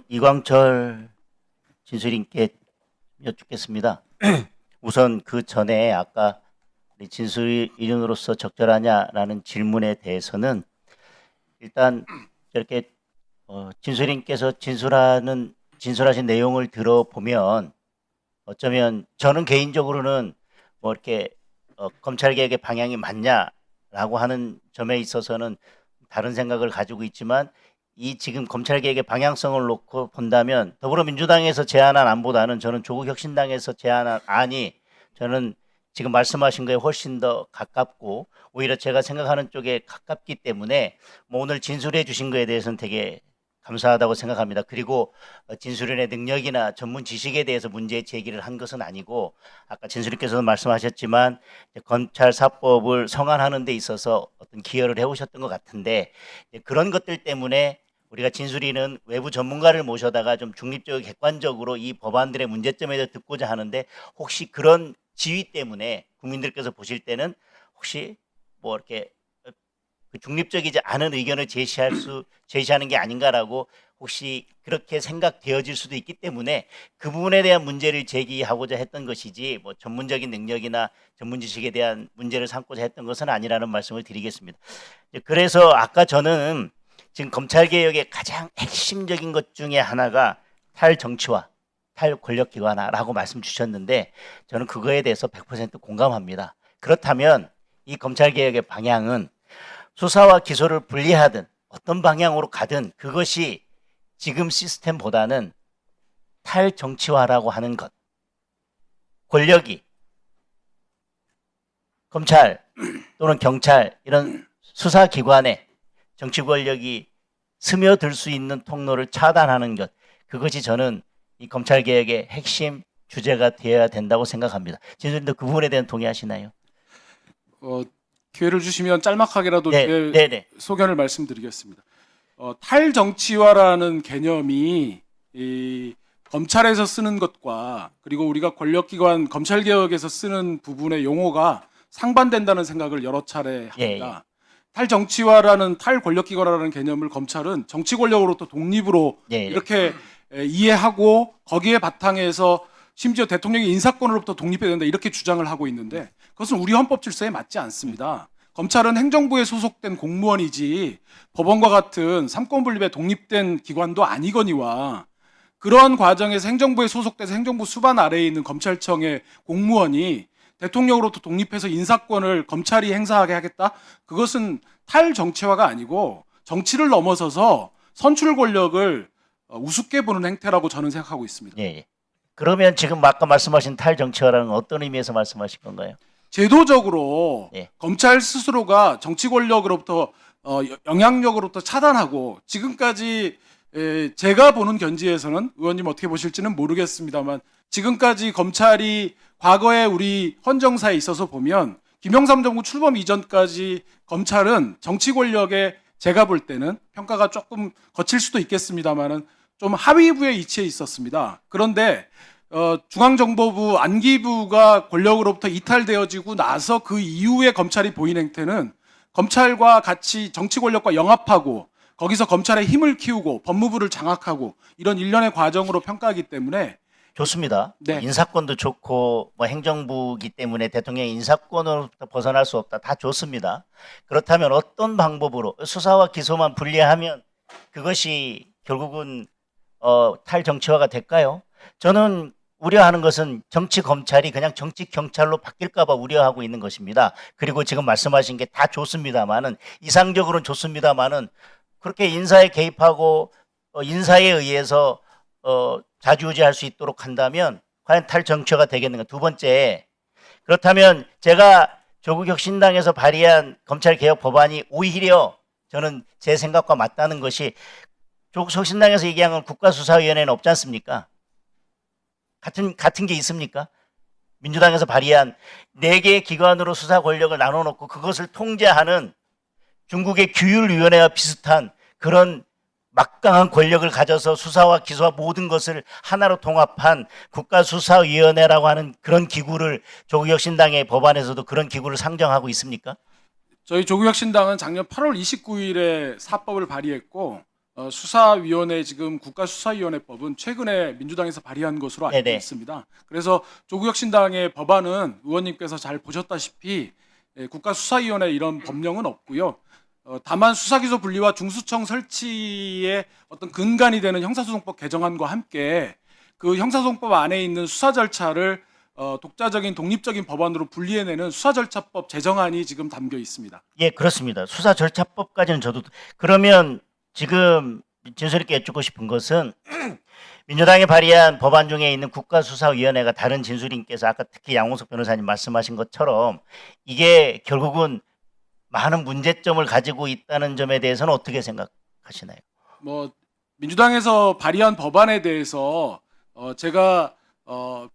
이광철 진술인께 여쭙겠습니다. 우선 그 전에 아까 진술인으로서 적절하냐라는 질문에 대해서는 일단 이렇게 진술인께서 진술하신 내용을 들어보면 어쩌면 저는 개인적으로는 뭐 이렇게 검찰개혁의 방향이 맞냐라고 하는 점에 있어서는 다른 생각을 가지고 있지만 이 지금 검찰개혁의 방향성을 놓고 본다면 더불어민주당에서 제안한 안보다는 저는 조국혁신당에서 제안한 안이 저는 지금 말씀하신 거에 훨씬 더 가깝고 오히려 제가 생각하는 쪽에 가깝기 때문에 뭐 오늘 진술해 주신 거에 대해서는 되게 감사하다고 생각합니다. 그리고 진술인의 능력이나 전문 지식에 대해서 문제 제기를 한 것은 아니고 아까 진술인께서도 말씀하셨지만 검찰사법을 성안하는 데 있어서 어떤 기여를 해오셨던 것 같은데 그런 것들 때문에 우리가 진술인은 외부 전문가를 모셔다가 좀 중립적이고 객관적으로 이 법안들의 문제점에 대해 듣고자 하는데 혹시 그런 지위 때문에 국민들께서 보실 때는 혹시 뭐 이렇게 중립적이지 않은 의견을 제시하는 게 아닌가라고 혹시 그렇게 생각되어질 수도 있기 때문에 그 부분에 대한 문제를 제기하고자 했던 것이지 뭐 전문적인 능력이나 전문 지식에 대한 문제를 삼고자 했던 것은 아니라는 말씀을 드리겠습니다. 그래서 아까 저는 지금 검찰개혁의 가장 핵심적인 것 중에 하나가 탈정치화, 탈권력기관화라고 말씀 주셨는데 저는 그거에 대해서 100% 공감합니다. 그렇다면 이 검찰개혁의 방향은 수사와 기소를 분리하든 어떤 방향으로 가든 그것이 지금 시스템보다는 탈정치화라고 하는 것. 권력이 검찰 또는 경찰 이런 수사기관에 정치 권력이 스며들 수 있는 통로를 차단하는 것. 그것이 저는 이 검찰개혁의 핵심 주제가 되어야 된다고 생각합니다. 진술님도 그 부분에 대한 동의하시나요? 기회를 주시면 짤막하게라도 제 네. 소견을 말씀드리겠습니다. 탈정치화라는 개념이 이 검찰에서 쓰는 것과 그리고 우리가 권력기관 검찰개혁에서 쓰는 부분의 용어가 상반된다는 생각을 여러 차례 합니다. 탈정치화라는 탈권력기관이라는 개념을 검찰은 정치 권력으로부터 독립으로 이렇게 이해하고 거기에 바탕에서 심지어 대통령의 인사권으로부터 독립해야 된다 이렇게 주장을 하고 있는데 그것은 우리 헌법 질서에 맞지 않습니다. 검찰은 행정부에 소속된 공무원이지 법원과 같은 삼권분립에 독립된 기관도 아니거니와 그러한 과정에서 행정부에 소속돼서 행정부 수반 아래에 있는 검찰청의 공무원이 대통령으로부터 독립해서 인사권을 검찰이 행사하게 하겠다? 그것은 탈정치화가 아니고 정치를 넘어서서 선출 권력을 우습게 보는 행태라고 저는 생각하고 있습니다. 그러면 지금 아까 말씀하신 탈정치화라는 건 어떤 의미에서 말씀하신 건가요? 제도적으로 검찰 스스로가 정치 권력으로부터 영향력으로부터 차단하고 지금까지 제가 보는 견지에서는 의원님 어떻게 보실지는 모르겠습니다만 지금까지 검찰이 과거에 우리 헌정사에 있어서 보면 김영삼 정부 출범 이전까지 검찰은 정치 권력에 제가 볼 때는 평가가 조금 거칠 수도 있겠습니다만은 좀 하위부에 위치해 있었습니다. 그런데 중앙정보부 안기부가 권력으로부터 이탈되어지고 나서 그 이후에 검찰이 보인 행태는 검찰과 같이 정치 권력과 영합하고 거기서 검찰의 힘을 키우고 법무부를 장악하고 이런 일련의 과정으로 평가하기 때문에 좋습니다. 인사권도 좋고 뭐 행정부이기 때문에 대통령의 인사권으로부터 벗어날 수 없다. 다 좋습니다. 그렇다면 어떤 방법으로 수사와 기소만 분리하면 그것이 결국은 탈정치화가 될까요? 저는 우려하는 것은 정치 검찰이 그냥 정치 경찰로 바뀔까 봐 우려하고 있는 것입니다. 그리고 지금 말씀하신 게 다 좋습니다만은 이상적으로는 좋습니다만은 그렇게 인사에 개입하고 인사에 의해서 좌지우지할 수 있도록 한다면 과연 탈정치화가 되겠는가? 두 번째, 그렇다면 제가 조국혁신당에서 발의한 검찰개혁 법안이 오히려 저는 제 생각과 맞다는 것이 조국혁신당에서 얘기한 건 국가수사위원회는 없지 않습니까? 같은 게 있습니까? 민주당에서 발의한 4개의 기관으로 수사 권력을 나눠놓고 그것을 통제하는 중국의 규율위원회와 비슷한 그런 막강한 권력을 가져서 수사와 기소와 모든 것을 하나로 통합한 국가수사위원회라고 하는 그런 기구를 조국혁신당의 법안에서도 그런 기구를 상정하고 있습니까? 저희 조국혁신당은 작년 8월 29일에 사법을 발의했고 수사위원회 지금 국가수사위원회법은 최근에 민주당에서 발의한 것으로 알고 네네. 있습니다. 그래서 조국혁신당의 법안은 의원님께서 잘 보셨다시피 국가수사위원회 이런 법령은 없고요. 다만 수사기소 분리와 중수청 설치의 어떤 근간이 되는 형사소송법 개정안과 함께 그 형사소송법 안에 있는 수사 절차를 독자적인 독립적인 법안으로 분리해내는 수사절차법 제정안이 지금 담겨 있습니다. 예, 그렇습니다. 수사절차법까지는 저도 그러면 지금 진솔있게 여쭙고 싶은 것은 민주당이 발의한 법안 중에 있는 국가수사위원회가 다른 진술인께서 아까 특히 양홍석 변호사님 말씀하신 것처럼 이게 결국은 많은 문제점을 가지고 있다는 점에 대해서는 어떻게 생각하시나요? 뭐 민주당에서 발의한 법안에 대해서 제가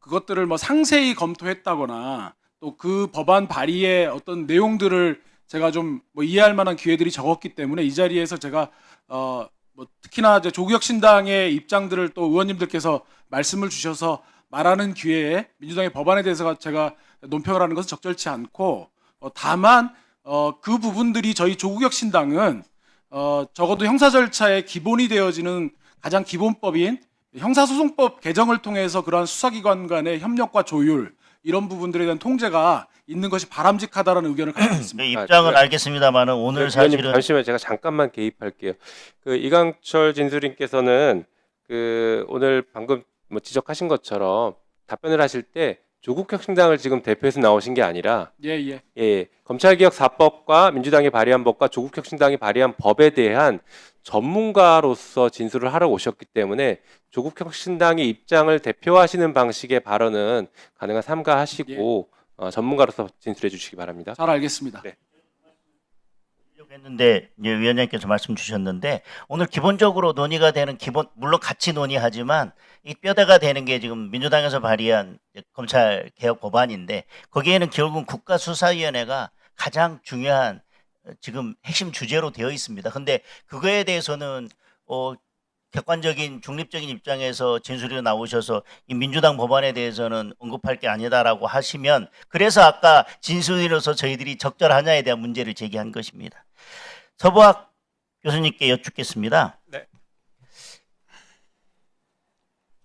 그것들을 뭐 상세히 검토했다거나 또 그 법안 발의의 어떤 내용들을 제가 좀 뭐 이해할 만한 기회들이 적었기 때문에 이 자리에서 제가 뭐 특히나 이제 조국혁신당의 입장들을 또 의원님들께서 말씀을 주셔서 말하는 기회에 민주당의 법안에 대해서 제가 논평을 하는 것은 적절치 않고 다만 그 부분들이 저희 조국혁신당은 적어도 형사 절차의 기본이 되어지는 가장 기본법인 형사소송법 개정을 통해서 그러한 수사기관 간의 협력과 조율 이런 부분들에 대한 통제가 있는 것이 바람직하다는 의견을 가지고 있습니다. 네, 입장은 알겠습니다만 오늘 위원님 사실은 잠시만 제가 잠깐만 개입할게요. 그 이강철 진술인께서는 그 오늘 방금 뭐 지적하신 것처럼 답변을 하실 때 조국혁신당을 지금 대표해서 나오신 게 아니라 예. 검찰개혁 4법과 민주당이 발의한 법과 조국혁신당이 발의한 법에 대한 전문가로서 진술을 하러 오셨기 때문에 조국혁신당의 입장을 대표하시는 방식의 발언은 가능한 삼가하시고 전문가로서 진술해 주시기 바랍니다. 잘 알겠습니다. 네. 했는데 이제 위원장님께서 말씀 주셨는데 오늘 기본적으로 논의가 되는 물론 같이 논의하지만 이 뼈대가 되는 게 지금 민주당에서 발의한 검찰 개혁 법안인데 거기에는 결국은 국가수사위원회가 가장 중요한 지금 핵심 주제로 되어 있습니다. 근데 그거에 대해서는 객관적인 중립적인 입장에서 진술이 나오셔서 이 민주당 법안에 대해서는 언급할 게 아니다라고 하시면 그래서 아까 진술이로서 저희들이 적절하냐에 대한 문제를 제기한 것입니다. 서부학 교수님께 여쭙겠습니다. 네.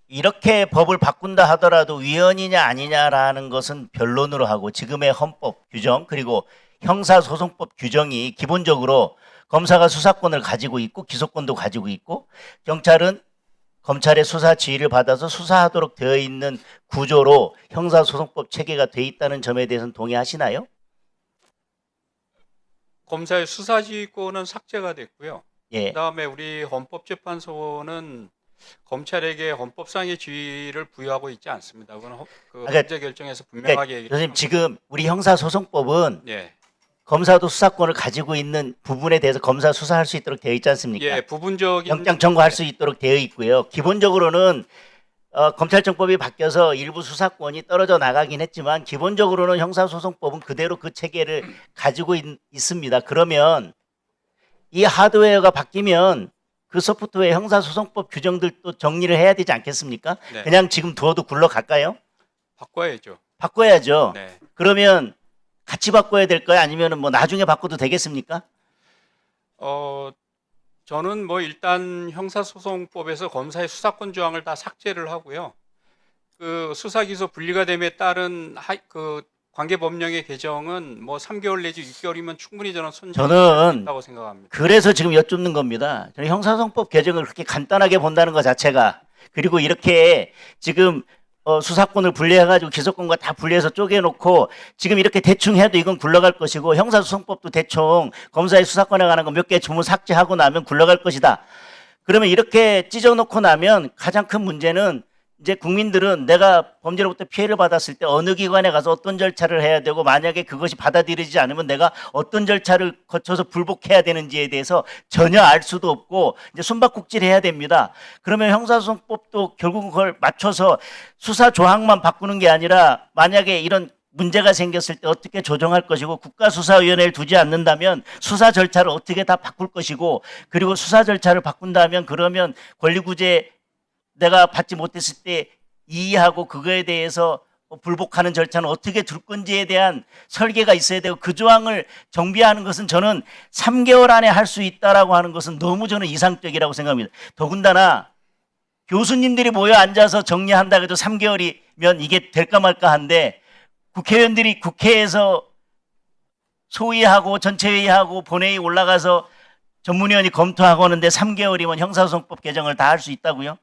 이렇게 법을 바꾼다 하더라도 위헌이냐 아니냐라는 것은 변론으로 하고 지금의 헌법 규정 그리고 형사소송법 규정이 기본적으로 검사가 수사권을 가지고 있고 기소권도 가지고 있고 경찰은 검찰의 수사 지휘를 받아서 수사하도록 되어 있는 구조로 형사소송법 체계가 되어 있다는 점에 대해서는 동의하시나요? 검사의 수사지휘권은 삭제가 됐고요. 예. 그다음에 우리 헌법재판소는 검찰에게 헌법상의 지위를 부여하고 있지 않습니다. 그건 헌재 결정에서 분명하게 얘기했습니다. 선생님 지금 우리 형사소송법은 예. 검사도 수사권을 가지고 있는 부분에 대해서 검사 수사할 수 있도록 되어 있지 않습니까? 예, 부분적인 영장 청구할 수 있도록 되어 있고요. 기본적으로는 검찰청법이 바뀌어서 일부 수사권이 떨어져 나가긴 했지만 기본적으로는 형사소송법은 그대로 그 체계를 가지고 있습니다. 그러면 이 하드웨어가 바뀌면 그 소프트웨어 형사소송법 규정들도 정리를 해야 되지 않겠습니까? 네. 그냥 지금 두어도 굴러갈까요? 바꿔야죠. 바꿔야죠. 네. 그러면 같이 바꿔야 될까요? 아니면 뭐 나중에 바꿔도 되겠습니까? 저는 뭐 일단 형사소송법에서 검사의 수사권 조항을 다 삭제를 하고요. 그 수사기소 분리가 됨에 따른 그 관계법령의 개정은 뭐 3개월 내지 6개월이면 충분히 저는 손질된다고 생각합니다. 그래서 지금 여쭙는 겁니다. 저는 형사소송법 개정을 그렇게 간단하게 본다는 것 자체가 그리고 이렇게 지금 수사권을 분리해가지고 기소권과 다 분리해서 쪼개놓고 지금 이렇게 대충 해도 이건 굴러갈 것이고 형사소송법도 대충 검사의 수사권에 관한 거 몇 개 주문 삭제하고 나면 굴러갈 것이다. 그러면 이렇게 찢어놓고 나면 가장 큰 문제는 이제 국민들은 내가 범죄로부터 피해를 받았을 때 어느 기관에 가서 어떤 절차를 해야 되고 만약에 그것이 받아들이지 않으면 내가 어떤 절차를 거쳐서 불복해야 되는지에 대해서 전혀 알 수도 없고 이제 숨바꼭질해야 됩니다. 그러면 형사소송법도 결국 그걸 맞춰서 수사 조항만 바꾸는 게 아니라 만약에 이런 문제가 생겼을 때 어떻게 조정할 것이고 국가수사위원회를 두지 않는다면 수사 절차를 어떻게 다 바꿀 것이고 그리고 수사 절차를 바꾼다면 그러면 권리구제 내가 받지 못했을 때 이의하고 그거에 대해서 불복하는 절차는 어떻게 둘 건지에 대한 설계가 있어야 되고 그 조항을 정비하는 것은 저는 3개월 안에 할 수 있다라고 하는 것은 너무 저는 이상적이라고 생각합니다. 더군다나 교수님들이 모여 앉아서 정리한다 해도 3개월이면 이게 될까 말까 한데 국회의원들이 국회에서 소위하고 전체회의하고 본회의 올라가서 전문위원이 검토하고 하는데 3개월이면 형사소송법 개정을 다 할 수 있다고요?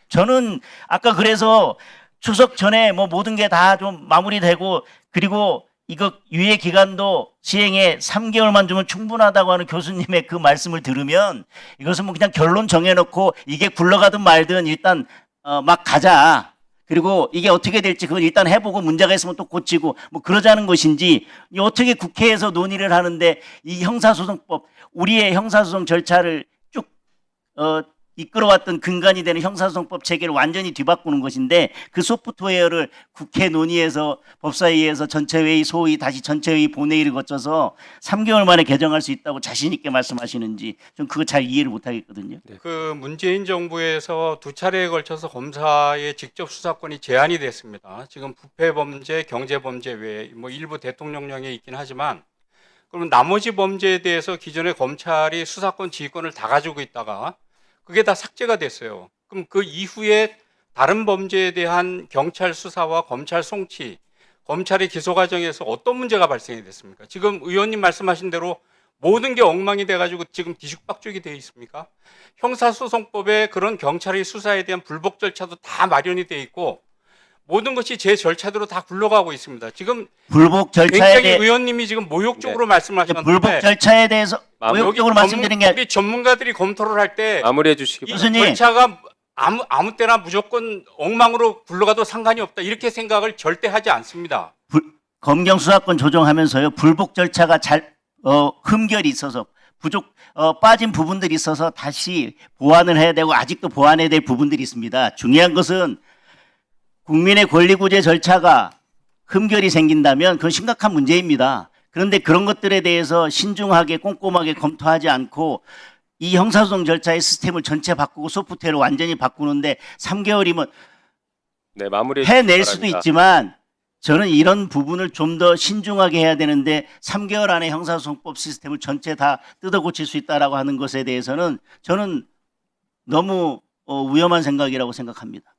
저는 아까 그래서 추석 전에 뭐 모든 게 다 좀 마무리되고 그리고 이거 유예 기간도 시행에 3개월만 주면 충분하다고 하는 교수님의 그 말씀을 들으면 이것은 뭐 그냥 결론 정해놓고 이게 굴러가든 말든 일단 막 가자. 그리고 이게 어떻게 될지 그걸 일단 해보고 문제가 있으면 또 고치고 뭐 그러자는 것인지 어떻게 국회에서 논의를 하는데 이 형사소송법 우리의 형사소송 절차를 쭉 이끌어왔던 근간이 되는 형사소송법 체계를 완전히 뒤바꾸는 것인데 그 소프트웨어를 국회 논의에서 법사위에서 전체회의 소위 다시 전체회의 본회의를 거쳐서 3개월 만에 개정할 수 있다고 자신 있게 말씀하시는지 좀 그거 잘 이해를 못하겠거든요. 그 문재인 정부에서 두 차례에 걸쳐서 검사의 직접 수사권이 제한이 됐습니다. 지금 부패범죄, 경제범죄 외에 뭐 일부 대통령령에 있긴 하지만 그러면 나머지 범죄에 대해서 기존의 검찰이 수사권, 지휘권을 다 가지고 있다가 그게 다 삭제가 됐어요. 그럼 그 이후에 다른 범죄에 대한 경찰 수사와 검찰 송치, 검찰의 기소 과정에서 어떤 문제가 발생이 됐습니까? 지금 의원님 말씀하신 대로 모든 게 엉망이 돼가지고 지금 뒤죽박죽이 되어 있습니까? 형사소송법에 그런 경찰의 수사에 대한 불복 절차도 다 마련이 되어 있고 모든 것이 제 절차대로 다 굴러가고 있습니다. 지금 불복 절차에 굉장히 대해 의원님이 지금 모욕적으로 말씀하셨는데 불복 절차에 대해서 모욕적으로 말씀드린 게 우리 전문가들이 검토를 할 때 마무리해 주시기 바랍니다. 교수님 절차가 아무 때나 무조건 엉망으로 굴러가도 상관이 없다 이렇게 생각을 절대 하지 않습니다. 검경 수사권 조정하면서요 불복 절차가 흠결이 있어서 빠진 부분들이 있어서 다시 보완을 해야 되고 아직도 보완해야 될 부분들이 있습니다. 중요한 것은 국민의 권리구제 절차가 흠결이 생긴다면 그건 심각한 문제입니다. 그런데 그런 것들에 대해서 신중하게 꼼꼼하게 검토하지 않고 이 형사소송 절차의 시스템을 전체 바꾸고 소프트웨어를 완전히 바꾸는데 3개월이면 네, 마무리해 해낼 주시기 수도 바랍니다. 있지만 저는 이런 부분을 좀 더 신중하게 해야 되는데 3개월 안에 형사소송법 시스템을 전체 다 뜯어고칠 수 있다라고 하는 것에 대해서는 저는 너무 위험한 생각이라고 생각합니다.